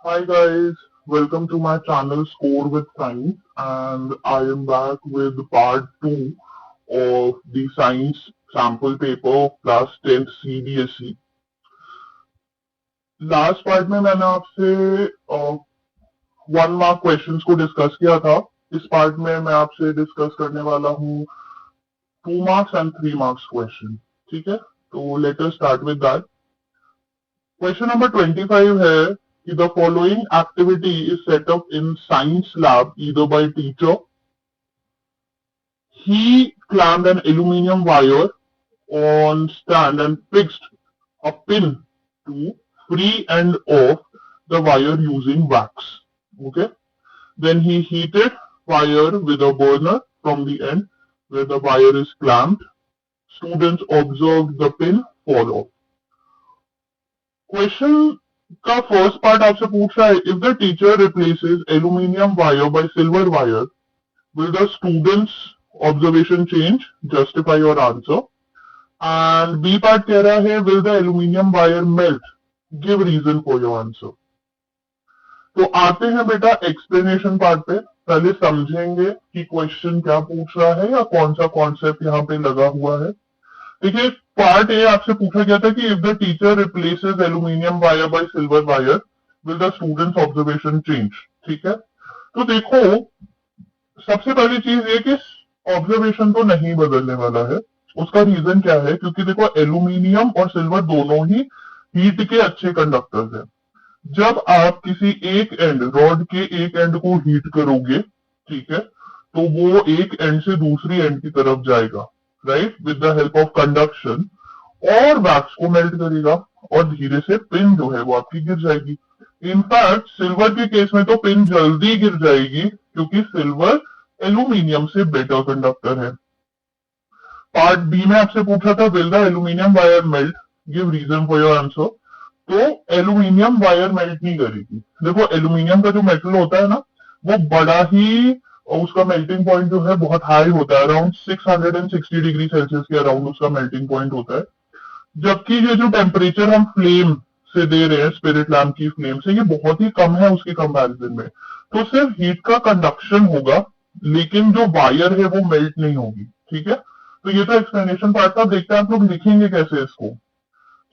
Hi guys, welcome to my channel Score with Science, and I am back with part 2 of the science sample paper of class 10th CBSE. Last part में मैंने आपसे 1 mark questions को discuss किया था. इस part में मैं आपसे डिस्कस करने वाला हूँ 2 मार्क्स एंड 3 मार्क्स क्वेश्चन. ठीक है, तो let us start with that. Question number 25 है कि the following activity is set up in science lab either by teacher. He clamped an aluminium wire on stand and fixed a pin to free and off the wire using wax. Okay. Then he heated wire with a burner from the end where the wire is clamped. Students observed the pin fall off. Question का first part आपसे पूछ रहा है, if the teacher replaces aluminium wire by silver wire will the students observation change? Justify your answer. And B part कह रहा है, will the aluminium wire melt? Give reason for your answer. तो आते हैं बेटा एक्सप्लेनेशन पार्ट पे. पहले समझेंगे कि क्वेश्चन क्या पूछ रहा है या कौन सा कॉन्सेप्ट यहाँ पे लगा हुआ है. देखिए, पार्ट ए आपसे पूछा गया था कि if the teacher replaces aluminium wire by silver wire will the students observation change. ठीक है, तो देखो सबसे पहली चीज ये कि ऑब्जर्वेशन तो नहीं बदलने वाला है. उसका रीजन क्या है? क्योंकि देखो एल्यूमिनियम और सिल्वर दोनों ही हीट के अच्छे कंडक्टर्स हैं. जब आप किसी एक एंड रॉड के एक एंड को हीट करोगे, ठीक है, तो वो एक एंड से दूसरी एंड की तरफ जाएगा, right, with the help of conduction, और वैक्स को मेल्ट करेगा और धीरे से पिन जो है वो आपकी गिर जाएगी. इनफैक्ट सिल्वर के केस में तो पिन जल्दी गिर जाएगी क्योंकि सिल्वर एल्यूमिनियम से बेटर कंडक्टर है. पार्ट बी में आपसे पूछा था, will the aluminium wire melt? Give reason for your answer. तो एल्यूमिनियम वायर मेल्ट नहीं करेगी. देखो एल्यूमिनियम का जो मेटल होता है ना, वो बड़ा ही, और उसका मेल्टिंग पॉइंट जो है बहुत हाई होता है, अराउंड 660 डिग्री सेल्सियस के अराउंड उसका मेल्टिंग पॉइंट होता है. जबकि ये जो टेम्परेचर हम फ्लेम से दे रहे हैं, स्पिरिट लैम्प की फ्लेम से, ये बहुत ही कम है उसके कंपैरिजन में. तो सिर्फ हीट का कंडक्शन होगा, लेकिन जो वायर है वो मेल्ट नहीं होगी. ठीक है, तो ये तो एक्सप्लेनेशन पार्ट था. देखते हैं आप लोग लिखेंगे कैसे इसको.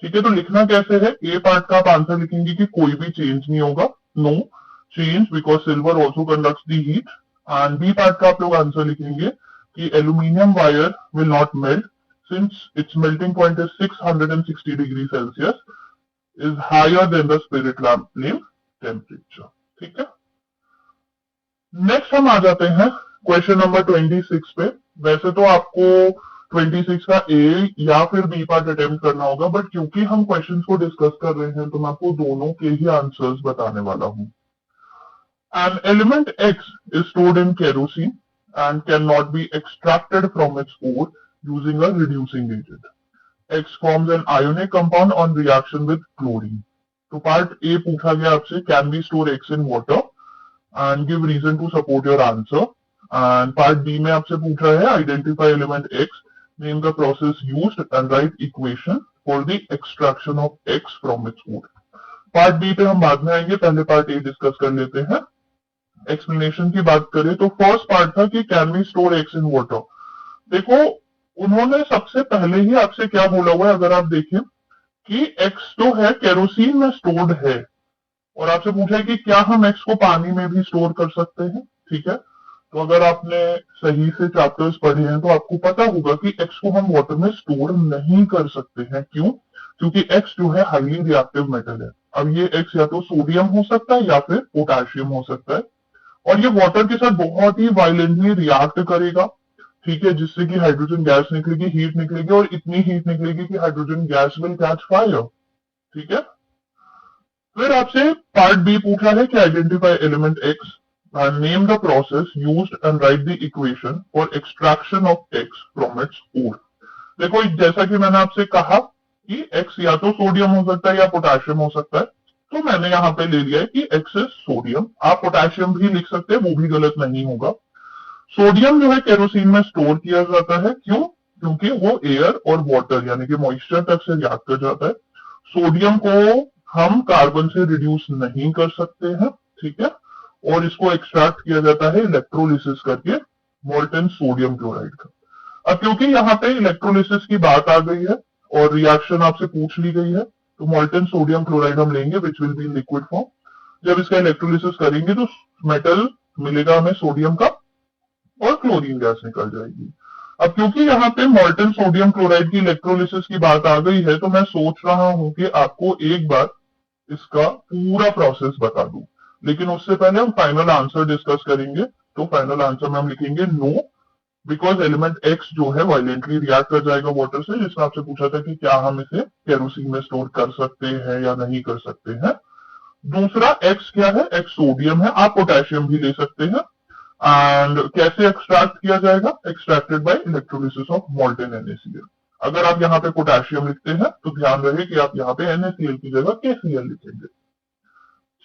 ठीक है, तो लिखना कैसे है? ए पार्ट का आप आंसर लिखेंगे कि कोई भी चेंज नहीं होगा, no change, because silver also conducts the heat. And B part का आप लोग आंसर लिखेंगे कि aluminium wire will not melt since its melting point is 660 degrees Celsius is higher than the spirit lamp flame temperature. ठीक है, next हम आ जाते हैं क्वेश्चन नंबर 26 पे. वैसे तो आपको 26 का ए या फिर बी पार्ट अटेम्प्ट करना होगा, बट क्योंकि हम क्वेश्चंस को डिस्कस कर रहे हैं तो मैं आपको दोनों के ही आंसर्स बताने वाला हूं. An element X is stored in kerosene and cannot be extracted from its ore using a reducing agent. X forms an ionic compound on reaction with chlorine. तो पार्ट ए पूछा गया आपसे, can be store X in water and give reason to support your answer. And part B में आपसे पूछा है, identify element X, name the process used and write equation for the extraction of X from its ore. Part B पे हम बाद में आएंगे, पहले पार्ट ए डिस्कस कर लेते हैं. एक्सप्लेनेशन की बात करें तो फर्स्ट पार्ट था कि can we store X in water. देखो उन्होंने सबसे पहले ही आपसे क्या बोला हुआ है, अगर आप देखें कि एक्स जो है केरोसिन में स्टोर्ड है, और आपसे पूछा है कि क्या हम एक्स को पानी में भी स्टोर कर सकते हैं. ठीक है, तो अगर आपने सही से चैप्टर्स पढ़े हैं तो आपको पता होगा कि एक्स को हम वाटर में स्टोर नहीं कर सकते हैं. क्यों? क्योंकि एक्स जो है हाईली रिएक्टिव मेटल है. अब ये एक्स या तो सोडियम हो सकता है या फिर पोटेशियम हो सकता है, और ये वाटर के साथ बहुत ही वायलेंटली रिएक्ट करेगा. ठीक है, जिससे कि हाइड्रोजन गैस निकलेगी, हीट निकलेगी, और इतनी हीट निकलेगी कि hydrogen gas will catch fire. ठीक है, फिर आपसे पार्ट बी पूछा है कि identify element x and name the process used and write the equation for extraction of X from its ore. देखो जैसा कि मैंने आपसे कहा कि X या तो सोडियम हो सकता है या पोटेशियम हो सकता है, तो मैंने यहाँ पे ले लिया है कि X इज सोडियम. आप पोटेशियम भी लिख सकते हैं, वो भी गलत नहीं होगा. सोडियम जो है केरोसिन में स्टोर किया जाता है. क्यों? क्योंकि वो एयर और वाटर यानी कि मॉइस्चर तक से रिएक्ट कर जाता है. सोडियम को हम कार्बन से रिड्यूस नहीं कर सकते हैं, ठीक है, और इसको एक्सट्रैक्ट किया जाता है इलेक्ट्रोलिसिस करके मोल्टन सोडियम क्लोराइड का। अब क्योंकि यहाँ पे इलेक्ट्रोलिसिस की बात आ गई है और रिएक्शन आपसे पूछ ली गई है, तो मोल्टन सोडियम क्लोराइड हम लेंगे which will be in liquid form. जब इसका इलेक्ट्रोलिसिस करेंगे तो मेटल मिलेगा हमें सोडियम का और क्लोरीन गैस निकल जाएगी। अब क्योंकि यहाँ पे मोल्टन सोडियम क्लोराइड की इलेक्ट्रोलिसिस की बात आ गई है, तो मैं सोच रहा हूं कि आपको एक बार इसका पूरा प्रोसेस बता दूं, लेकिन उससे पहले हम फाइनल आंसर डिस्कस करेंगे। तो फाइनल आंसर में हम लिखेंगे नो, बिकॉज एलिमेंट एक्स जो है वायलेंटली रिएक्ट कर जाएगा वाटर से, जिसने आपसे पूछा था कि क्या हम इसे केरोसिन में स्टोर कर सकते हैं या नहीं कर सकते हैं। दूसरा एक्स क्या है, एक्स सोडियम है, आप पोटेशियम भी ले सकते हैं। एंड कैसे एक्सट्रैक्ट किया जाएगा, extracted bye electrolysis of molten NaCl। अगर आप यहाँ पे पोटेशियम लिखते हैं तो ध्यान रहे कि आप यहाँ पे NaCl की जगह KCl लिखेंगे,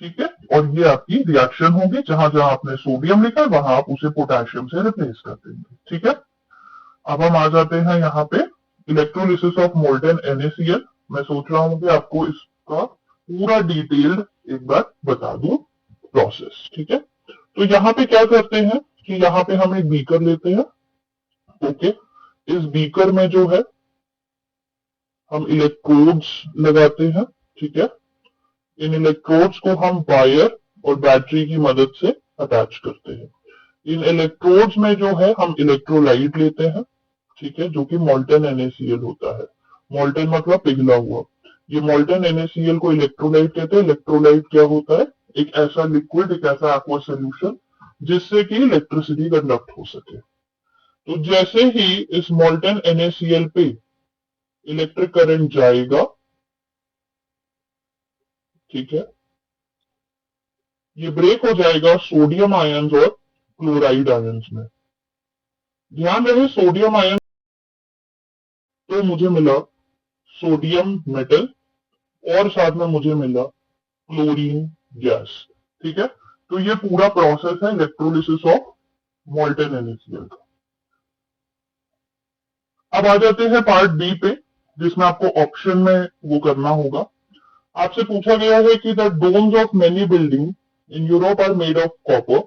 ठीक है, और ये आपकी रिएक्शन होगी, जहां जहां आपने सोडियम लिखा है वहां आप उसे पोटेशियम से रिप्लेस कर देंगे, ठीक है। अब हम आ जाते हैं यहाँ पे इलेक्ट्रोलिसिस ऑफ मोल्टन NaCl। मैं सोच रहा हूं कि आपको इसका पूरा डिटेल्ड एक बार बता दूं प्रोसेस, ठीक है। तो यहाँ पे क्या करते हैं कि यहाँ पे हम एक बीकर लेते हैं, ओके। इस बीकर में जो है हम इलेक्ट्रोड्स लगाते हैं, ठीक है। इन इलेक्ट्रोड्स को हम वायर और बैटरी की मदद से अटैच करते हैं। इन इलेक्ट्रोड्स में जो है हम इलेक्ट्रोलाइट लेते हैं, ठीक है, जो कि मोल्टन NaCl होता है। मोल्टन मतलब पिघला हुआ। ये मोल्टन NaCl को इलेक्ट्रोलाइट कहते हैं। इलेक्ट्रोलाइट क्या होता है, एक ऐसा लिक्विड, एक ऐसा एक्वा सोल्यूशन जिससे कि इलेक्ट्रिसिटी कंडक्ट हो सके। तो जैसे ही इस मोल्टन NaCl पे इलेक्ट्रिक करंट जाएगा, ठीक है, ये ब्रेक हो जाएगा सोडियम आयंस और क्लोराइड आयंस में। ध्यान रहे सोडियम आयन तो मुझे मिला सोडियम मेटल और साथ में मुझे मिला क्लोरीन गैस, ठीक है। तो ये पूरा प्रोसेस है इलेक्ट्रोलिसिस ऑफ मोल्टन NaCl का। अब आ जाते हैं पार्ट बी पे, जिसमें आपको ऑप्शन में वो करना होगा। आपसे पूछा गया है कि the domes of many building in Europe are made of copper.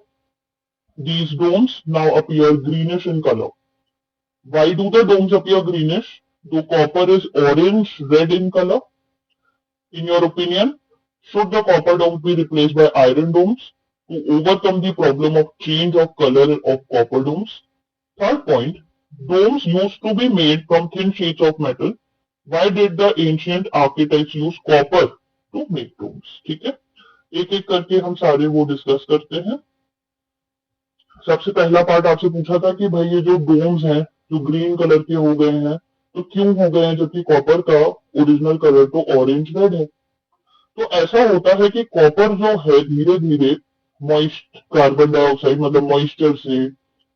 These domes now appear greenish in color. Why do the domes appear greenish? Though copper is orange red in color. In your opinion, should the copper domes be replaced by iron domes to overcome the problem of change of color of copper domes? Third point, domes used to be made from thin sheets of metal. Why did the ancient architects use copper to make domes? ठीक है, एक एक करके हम सारे वो discuss करते हैं। सबसे पहला पार्ट आपसे पूछा था कि भाई ये जो डोम्स हैं जो ग्रीन कलर के हो गए हैं तो क्यों हो गए हैं, जबकि कॉपर का ओरिजिनल कलर तो ऑरेंज रेड है। तो ऐसा होता है कि कॉपर जो है धीरे धीरे मॉइस्ट कार्बन डाइऑक्साइड मतलब मॉइस्चर से,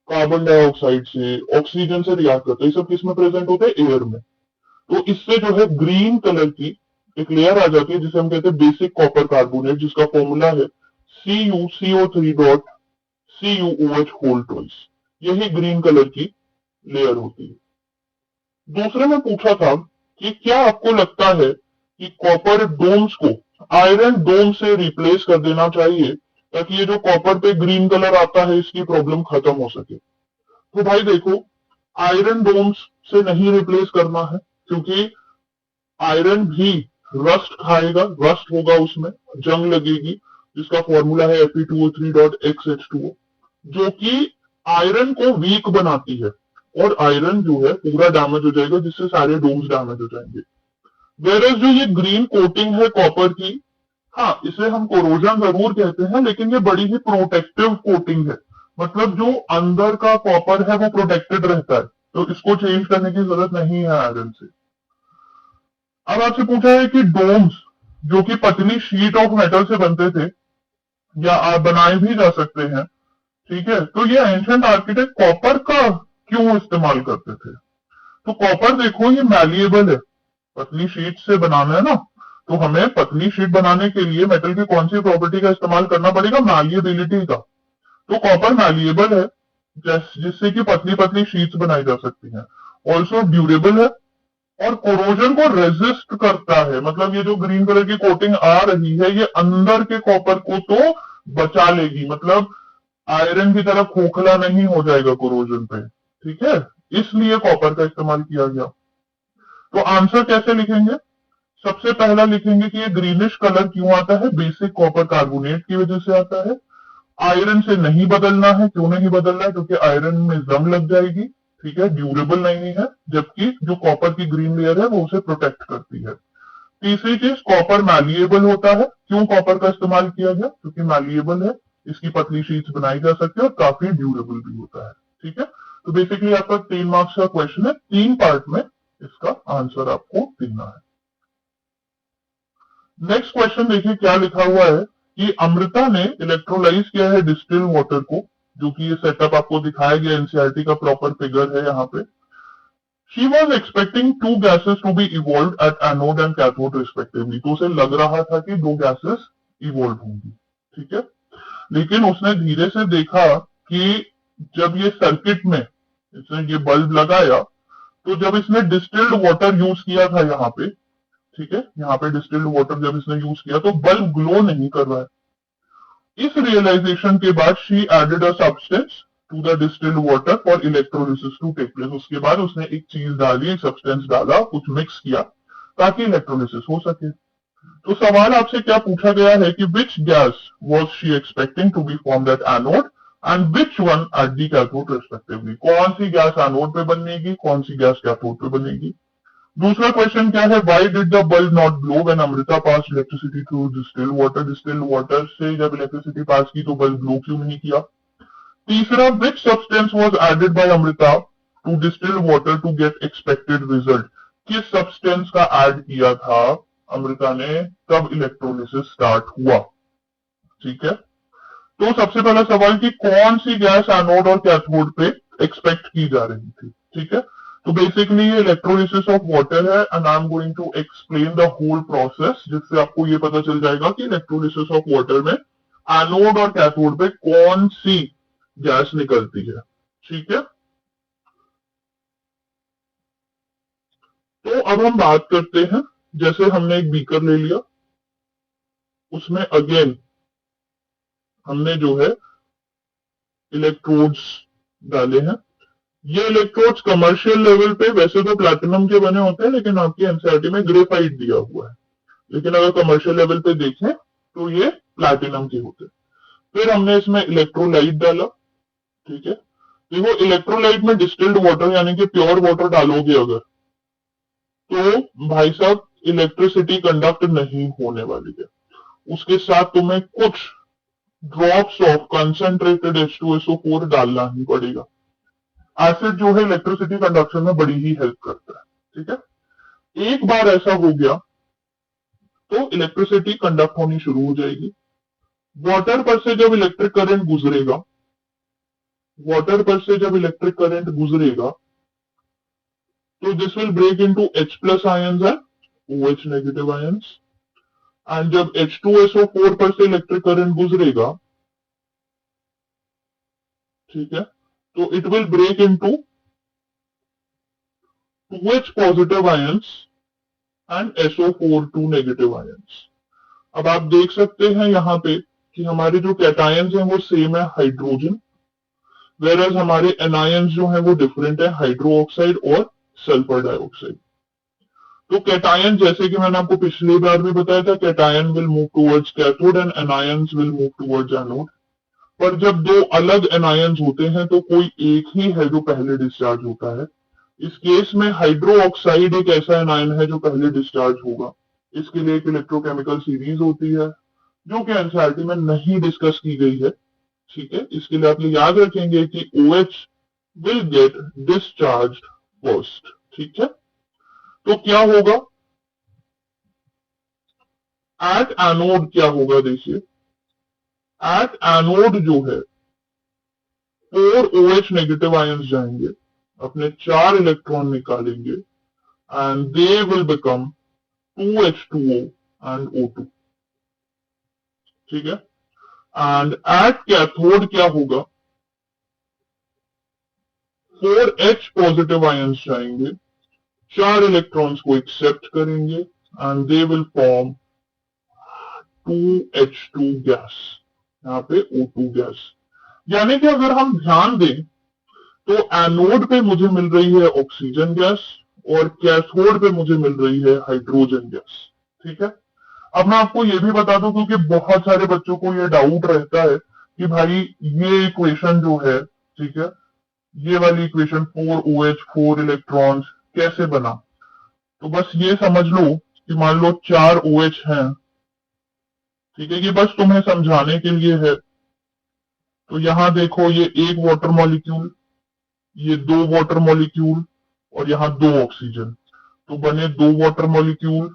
कार्बन डाइऑक्साइड से, ऑक्सीजन से रिएक्ट करता है। ये सब किस में प्रेजेंट होते हैं, एयर में। तो इससे जो है ग्रीन कलर की एक लेयर आ जाती है जिसे हम कहते हैं बेसिक कॉपर कार्बोनेट, जिसका फॉर्मूला है CuCO3 CuOH होल ट्वाइस। यही ग्रीन कलर की लेयर होती है। दूसरे में पूछा था कि क्या आपको लगता है कि कॉपर डोम्स को आयरन डोम से रिप्लेस कर देना चाहिए ताकि ये जो कॉपर पे ग्रीन कलर आता है इसकी प्रॉब्लम खत्म हो सके। तो भाई देखो, आयरन डोम्स से नहीं रिप्लेस करना है, क्योंकि आयरन भी रस्ट खाएगा, रस्ट होगा, उसमें जंग लगेगी, जिसका फॉर्मूला है Fe2O3.XH2O, जो कि आयरन को वीक बनाती है और आयरन जो है पूरा डैमेज हो जाएगा, जिससे सारे डोम्स डैमेज हो जाएंगे। वेरएज जो ये ग्रीन कोटिंग है कॉपर की, हाँ इसे हम कोरोजन जरूर कहते हैं, लेकिन ये बड़ी ही प्रोटेक्टिव कोटिंग है। मतलब जो अंदर का कॉपर है वो प्रोटेक्टेड रहता है, तो इसको चेंज करने की जरूरत नहीं है आयरन से। अब आपसे पूछा है कि डोम्स जो कि पतली शीट ऑफ मेटल से बनते थे या आप बनाए भी जा सकते हैं, ठीक है, तो ये एंशिएंट आर्किटेक्ट कॉपर का क्यों इस्तेमाल करते थे। तो कॉपर देखो ये मैलिएबल है, पतली शीट से बनाना है ना, तो हमें पतली शीट बनाने के लिए मेटल की कौन सी प्रॉपर्टी का इस्तेमाल करना पड़ेगा, मैलिएबिलिटी का। तो कॉपर मैलिएबल है जिससे कि पतली पतली शीट्स बनाई जा सकती हैं। ऑल्सो ड्यूरेबल है, और कोरोजन को रेजिस्ट करता है, मतलब ये जो ग्रीन कलर की कोटिंग आ रही है ये अंदर के कॉपर को तो बचा लेगी, मतलब आयरन की तरह खोखला नहीं हो जाएगा कोरोजन पे, ठीक है। इसलिए कॉपर का इस्तेमाल किया गया। तो आंसर कैसे लिखेंगे? सबसे पहला लिखेंगे कि ये ग्रीनिश कलर क्यों आता है, बेसिक कॉपर कार्बोनेट की वजह से आता है। आयरन से नहीं बदलना है, क्यों नहीं बदलना है, क्योंकि आयरन में जंग लग जाएगी, ठीक है, ड्यूरेबल नहीं है, जबकि जो कॉपर की ग्रीन लेयर है वो उसे प्रोटेक्ट करती है। तीसरी चीज, कॉपर मैलिएबल होता है। क्यों कॉपर का इस्तेमाल किया गया? क्योंकि मैलिएबल है, इसकी पतली शीट्स बनाई जा सकती है और काफी ड्यूरेबल भी होता है, ठीक है। तो बेसिकली आपका 3 मार्क्स का क्वेश्चन है, 3 पार्ट में इसका आंसर आपको देना है। नेक्स्ट क्वेश्चन देखिए क्या लिखा हुआ है कि अमृता ने इलेक्ट्रोलाइज किया है डिस्टिल वाटर को, जो कि ये सेटअप आपको दिखाया गया, एनसीईआरटी का प्रॉपर फिगर है यहाँ पे। She was expecting 2 gases to be evolve at anode and cathode respectively, तो उसे लग रहा था कि 2 गैसेस इवॉल्व होंगी, ठीक है। लेकिन उसने धीरे से देखा कि जब ये सर्किट में इसने ये बल्ब लगाया, तो जब इसने डिस्टिल्ड वाटर यूज किया था यहाँ पे, ठीक है, यहाँ पे डिस्टिल्ड वाटर जब इसने यूज किया तो बल्ब ग्लो नहीं कर रहा है। इस रियलाइजेशन के बाद she added a substance to the distilled water for electrolysis to take place. उसके बाद उसने एक चीज डाली, एक सब्सटेंस डाला, कुछ मिक्स किया ताकि इलेक्ट्रोलिसिस हो सके। तो सवाल आपसे क्या पूछा गया है कि which gas was she expecting to be formed at anode and which one at the cathode respectively. कौन सी गैस एनोड पे बनेगी, कौन सी गैस कैथोड पे बनेगी। दूसरा क्वेश्चन क्या है, why did the bulb not glow when Amrita pass electricity through distilled water. Distilled water से जब इलेक्ट्रिसिटी पास की तो बल्ब ग्लो क्यों नहीं किया। तीसरा, which substance was added by Amrita to distilled water to get expected result. किस सब्सटेंस का ऐड किया था अमृता ने तब इलेक्ट्रोलिसिस स्टार्ट हुआ, ठीक है। तो सबसे पहला सवाल कि कौन सी गैस एनोड और कैथोड पे एक्सपेक्ट की जा रही थी, ठीक है। तो बेसिकली ये इलेक्ट्रोलिसिस ऑफ वाटर है and I am going to explain the whole process, जिससे आपको ये पता चल जाएगा कि इलेक्ट्रोलिसिस ऑफ वाटर में एनोड और कैथोड पे कौन सी गैस निकलती है, ठीक है। तो अब हम बात करते हैं, जैसे हमने एक बीकर ले लिया, उसमें अगेन हमने जो है इलेक्ट्रोड्स डाले हैं। ये इलेक्ट्रोड्स कमर्शियल लेवल पे वैसे तो प्लैटिनम के बने होते हैं, लेकिन आपकी एनसीईआरटी में ग्रेफाइट दिया हुआ है, लेकिन अगर कमर्शियल लेवल पे देखें तो ये प्लैटिनम के होते हैं। फिर हमने इसमें इलेक्ट्रोलाइट डाला, ठीक है। देखो इलेक्ट्रोलाइट में डिस्टिल्ड वाटर यानी कि प्योर वाटर डालोगे अगर, तो भाई साहब इलेक्ट्रिसिटी कंडक्ट नहीं होने वाली है। उसके साथ तुम्हें कुछ ड्रॉप्स ऑफ कंसंट्रेटेड H2SO4 डालना ही पड़ेगा। एसिड जो है इलेक्ट्रिसिटी कंडक्शन में बड़ी ही हेल्प करता है, ठीक है। एक बार ऐसा हो गया तो इलेक्ट्रिसिटी कंडक्ट होनी शुरू हो जाएगी। वाटर पर से जब इलेक्ट्रिक करंट गुजरेगा, वाटर पर से जब इलेक्ट्रिक करंट गुजरेगा तो this will break into H plus ions and OH negative ions. And जब H2SO4 पर से इलेक्ट्रिक करंट गुजरेगा, ठीक है, तो it will break into OH positive ions and SO4 negative ions. अब आप देख सकते हैं यहाँ पे कि हमारे जो कैटायंस हैं वो सेम है, हाइड्रोजन, वेरएज हमारे एनायंस जो है वो डिफरेंट है, हाइड्रो ऑक्साइड और सल्फर डाइऑक्साइड। तो कैटायन, जैसे कि मैंने आपको पिछली बार भी बताया था, cation will move towards cathode and anions will move towards anode. पर जब दो अलग एनायंस होते हैं तो कोई एक ही है जो पहले डिस्चार्ज होता है। इस केस में हाइड्रो ऑक्साइड एक ऐसा एनायन है जो पहले डिस्चार्ज होगा। इसके लिए एक इलेक्ट्रोकेमिकल सीरीज होती है जो कि एनसीईआरटी में नहीं डिस्कस की गई है, ठीक है। इसके लिए आप ये याद रखेंगे कि OH will get discharge first, ठीक है। तो क्या होगा एट एनोड, क्या होगा देखिए, एट एनोड जो है 4 OH नेगेटिव आयंस जाएंगे, अपने 4 इलेक्ट्रॉन निकालेंगे and they will become 2H2O and O2, ठीक है। एंड एट कैथोड क्या होगा, 4H पॉजिटिव आयंस जाएंगे 4 इलेक्ट्रॉन्स को एक्सेप्ट करेंगे and they will form 2H2 gas, यहाँ पे O2 गैस। यानी कि अगर हम ध्यान दें तो एनोड पे मुझे मिल रही है ऑक्सीजन गैस और कैथोड पे मुझे मिल रही है हाइड्रोजन गैस। ठीक है। अब मैं आपको ये भी बता दूं क्योंकि बहुत सारे बच्चों को ये डाउट रहता है कि भाई ये इक्वेशन जो है, ठीक है, ये वाली इक्वेशन 4OH 4 इलेक्ट्रॉन्स कैसे बना। तो बस ये समझ लो कि मान लो 4 OH हैं, ठीक है, ये बस तुम्हें समझाने के लिए है। तो यहां देखो ये एक वाटर मॉलिक्यूल, ये 2 वाटर मॉलिक्यूल और यहाँ 2 ऑक्सीजन, तो बने 2 वाटर मॉलिक्यूल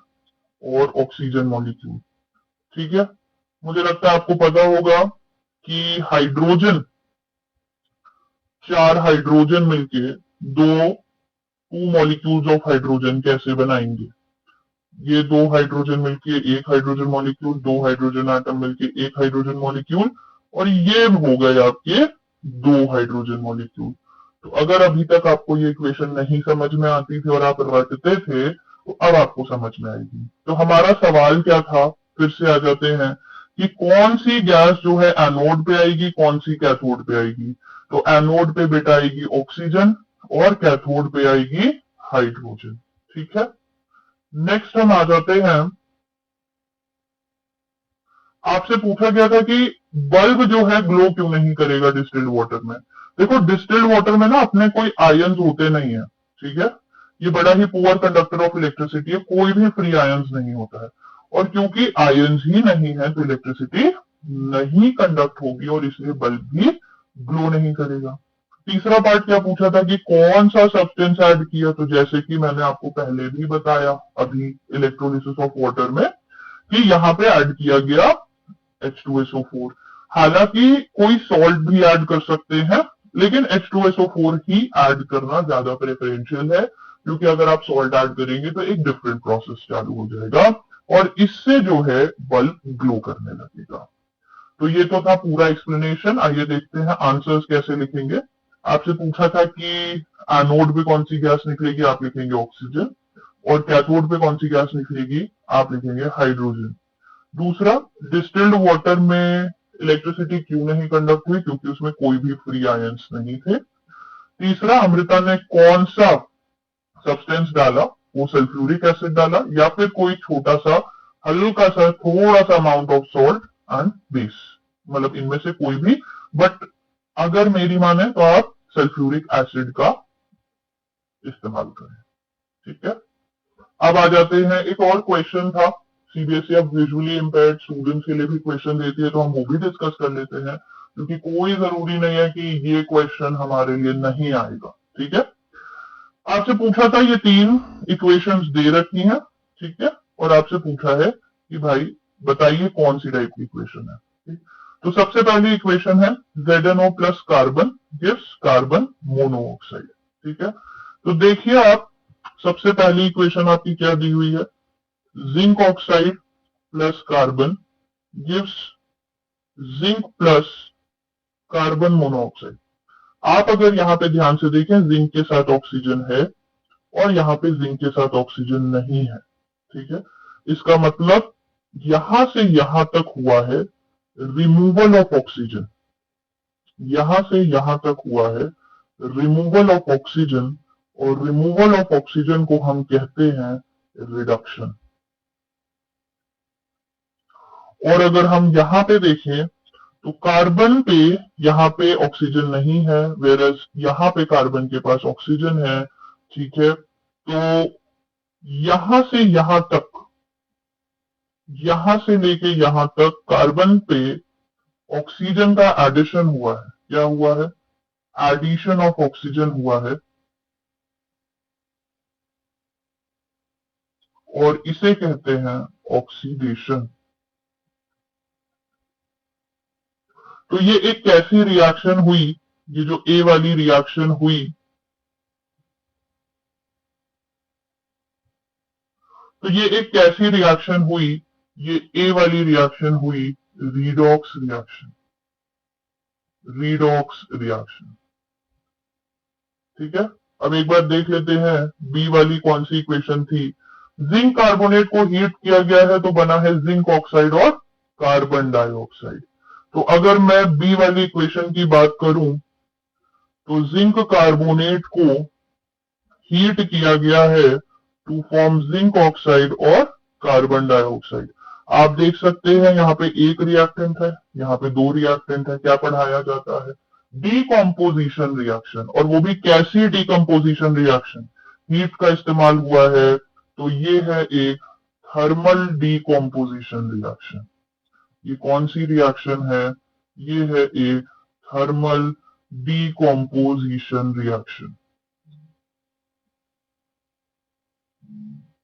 और ऑक्सीजन मॉलिक्यूल। ठीक है। मुझे लगता है आपको पता होगा कि हाइड्रोजन, 4 हाइड्रोजन मिलके 2 मॉलिक्यूल्स ऑफ हाइड्रोजन कैसे बनाएंगे। ये 2 हाइड्रोजन मिलके एक हाइड्रोजन मॉलिक्यूल, 2 हाइड्रोजन आटम मिलके एक हाइड्रोजन मॉलिक्यूल, और ये हो गए आपके 2 हाइड्रोजन मॉलिक्यूल। तो अगर अभी तक आपको ये इक्वेशन नहीं समझ में आती थी और आप रटते थे, तो अब आपको समझ में आएगी। तो हमारा सवाल क्या था, फिर से आ जाते हैं कि कौन सी गैस जो है एनोड पे आएगी, कौन सी कैथोड पे आएगी। तो एनोड पे बेटा आएगी ऑक्सीजन और कैथोड पे आएगी हाइड्रोजन। ठीक है। नेक्स्ट हम आ जाते हैं, आपसे पूछा गया था कि बल्ब जो है ग्लो क्यों नहीं करेगा डिस्टिल्ड वाटर में। देखो डिस्टिल्ड वाटर में ना अपने कोई आयंस होते नहीं है, ठीक है, ये बड़ा ही पुअर कंडक्टर ऑफ इलेक्ट्रिसिटी है, कोई भी फ्री आयंस नहीं होता है, और क्योंकि आयंस ही नहीं है तो इलेक्ट्रिसिटी नहीं कंडक्ट होगी और इसलिए बल्ब भी ग्लो नहीं करेगा। तीसरा पार्ट क्या पूछा था कि कौन सा सब्सटेंस ऐड किया, तो जैसे कि मैंने आपको पहले भी बताया अभी इलेक्ट्रोलिसिस ऑफ वाटर में कि यहाँ पे ऐड किया गया H2SO4। हालांकि कोई सॉल्ट भी ऐड कर सकते हैं, लेकिन H2SO4 ही ऐड करना ज्यादा प्रेफरेंशियल है, क्योंकि अगर आप सॉल्ट ऐड करेंगे तो एक डिफरेंट प्रोसेस चालू हो जाएगा और इससे जो है बल्ब ग्लो करने लगेगा। तो ये तो था पूरा एक्सप्लेनेशन। आइए देखते हैं आंसर्स कैसे लिखेंगे। आपसे पूछा था कि एनोड पे कौन सी गैस निकलेगी, आप लिखेंगे ऑक्सीजन, और कैथोड पे कौन सी गैस निकलेगी, आप लिखेंगे हाइड्रोजन। दूसरा, डिस्टिल्ड वाटर में इलेक्ट्रिसिटी क्यों नहीं कंडक्ट हुई, क्योंकि उसमें कोई भी फ्री आयंस नहीं थे। तीसरा, अमृता ने कौन सा सब्सटेंस डाला, वो सल्फ्यूरिक एसिड डाला या फिर कोई छोटा सा हल्का सा थोड़ा सा amount of salt and base, मतलब इनमें से कोई भी, बट अगर मेरी माने तो आप सल्फ्यूरिक एसिड का इस्तेमाल करें। ठीक है। अब आ जाते हैं, एक और क्वेश्चन था, सीबीएसई अब विजुअली इम्पेयर्ड स्टूडेंट्स के लिए भी क्वेश्चन देती है, तो हम वो भी डिस्कस कर लेते हैं, क्योंकि कोई जरूरी नहीं है कि ये क्वेश्चन हमारे लिए नहीं आएगा। ठीक है। आपसे पूछा था, ये 3 इक्वेशंस दे रखी हैं, ठीक है, और आपसे पूछा है कि भाई बताइए कौन सी टाइप की इक्वेशन है। ठीक? तो सबसे पहली इक्वेशन है ZnO plus carbon gives carbon monoxide. ठीक है। तो देखिए आप, सबसे पहली इक्वेशन आपकी क्या दी हुई है, zinc oxide plus carbon gives zinc plus carbon monoxide. आप अगर यहां पे ध्यान से देखें, जिंक के साथ ऑक्सीजन है और यहाँ पे जिंक के साथ ऑक्सीजन नहीं है। ठीक है। इसका मतलब यहां से यहां तक हुआ है रिमूवल ऑफ ऑक्सीजन, यहां से यहां तक हुआ है रिमूवल ऑफ ऑक्सीजन, और रिमूवल ऑफ ऑक्सीजन को हम कहते हैं रिडक्शन। और अगर हम यहां पे देखें तो कार्बन पे यहाँ पे ऑक्सीजन नहीं है, वेरस यहाँ पे कार्बन के पास ऑक्सीजन है। ठीक है। तो यहां से यहां तक, यहां से लेके यहां तक कार्बन पे ऑक्सीजन का एडिशन हुआ है। क्या हुआ है, एडिशन ऑफ ऑक्सीजन हुआ है, और इसे कहते हैं ऑक्सीडेशन। तो ये एक कैसी रिएक्शन हुई, ये जो ए वाली रिएक्शन हुई, तो ये एक कैसी रिएक्शन हुई, ये ए वाली रिएक्शन हुई रीडॉक्स रिएक्शन, रीडॉक्स रिएक्शन। ठीक है। अब एक बार देख लेते हैं बी वाली कौन सी इक्वेशन थी। जिंक कार्बोनेट को हीट किया गया है तो बना है जिंक ऑक्साइड और कार्बन डाइऑक्साइड। तो अगर मैं बी वाली इक्वेशन की बात करूं तो जिंक कार्बोनेट को हीट किया गया है टू फॉर्म जिंक ऑक्साइड और कार्बन डाइऑक्साइड। आप देख सकते हैं यहाँ पे एक रिएक्टेंट है, यहाँ पे दो रिएक्टेंट है। क्या पढ़ाया जाता है? Decomposition reaction. और वो भी कैसी डीकम्पोजिशन रिएक्शन? हीट का इस्तेमाल हुआ है, तो ये है एक थर्मल डीकम्पोजिशन रिएक्शन। ये कौन सी रिएक्शन है? ये है एक थर्मल डीकम्पोजिशन रिएक्शन।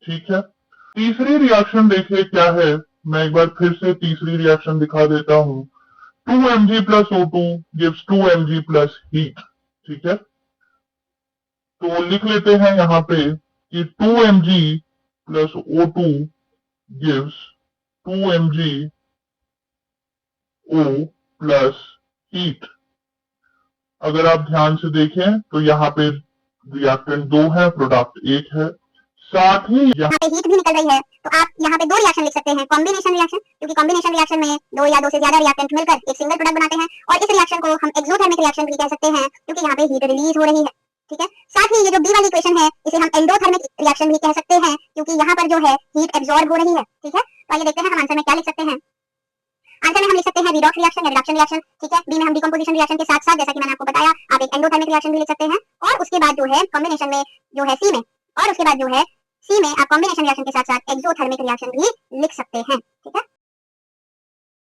ठीक है, तीसरी रिएक्शन देखिए क्या है। मैं एक बार फिर से तीसरी रिएक्शन दिखा देता हूं। 2 mg plus O2 gives 2 mg plus heat। ठीक है, तो लिख लेते हैं यहां पे कि 2 mg plus O2 gives 2 mg O plus heat। अगर आप ध्यान से देखें तो यहाँ पे रिएक्टेंट दो है, प्रोडक्ट एक है। साथ ही यहाँ पे हीट भी निकल रही है, तो आप यहाँ पे दो रिएक्शन लिख सकते हैं, कॉम्बिनेशन रिएक्शन, क्योंकि कॉम्बिनेशन रिएक्शन में दो या दो से ज्यादा रिएक्टेंट मिलकर एक सिंगल प्रोडक्ट बनाते हैं। और इस रिएक्शन को हम एक्सोथर्मिक रिएक्शन भी कह सकते हैं, क्योंकि यहाँ पे हीट रिलीज हो रही है। ठीक है, साथ ही ये जो बी वाली इक्वेशन है इसे हम एंडोथर्मिक रिएक्शन भी कह सकते हैं, क्योंकि यहाँ पर जो है हीट एब्जॉर्ब हो रही है। ठीक है, तो आइए देखते हैं हम आंसर में क्या लिख सकते हैं। आंसर में हम लिख सकते हैं रिडॉक्स रिएक्शन या रिडक्शन रिएक्शन। ठीक है, बी में हम डिकम्पोजिशन रिएक्शन के साथ साथ, जैसा कि मैंने आपको बताया, आप एक एंडोथर्मिक रिएक्शन भी लिख सकते हैं। और उसके बाद जो है कॉम्बिनेशन में जो है सी में, और उसके बाद जो है सी में आप कॉम्बिनेशन रिएक्शन के साथ साथ एक्सोथर्मिक रिएक्शन भी लिख सकते हैं। ठीक है,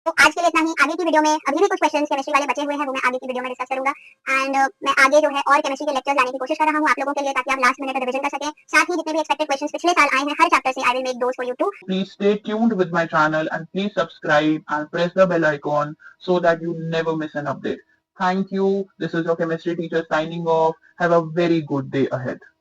तो आज के लिए इतना ही। आगे की वीडियो में अभी भी कुछ क्वेश्चंस केमिस्ट्री वाले बचे हुए हैं, वो मैं आगे की वीडियो में डिस्कस करूंगा। एंड मैं आगे जो है और केमिस्ट्री के लेक्चर्स लाने की कोशिश कर रहा हूं आप लोगों के लिए, ताकि आप लास्ट मिनट रिवीजन कर सकें। साथ ही जितने भी एक्सपेक्टेड क्वेश्चंस पिछले साल आए हैं हर चैप्टर से, I will make those for you too. Please stay tuned with my channel and please subscribe and press the bell icon so that you never miss an update. Thank you. This is your chemistry teacher signing off. Have a very good day ahead.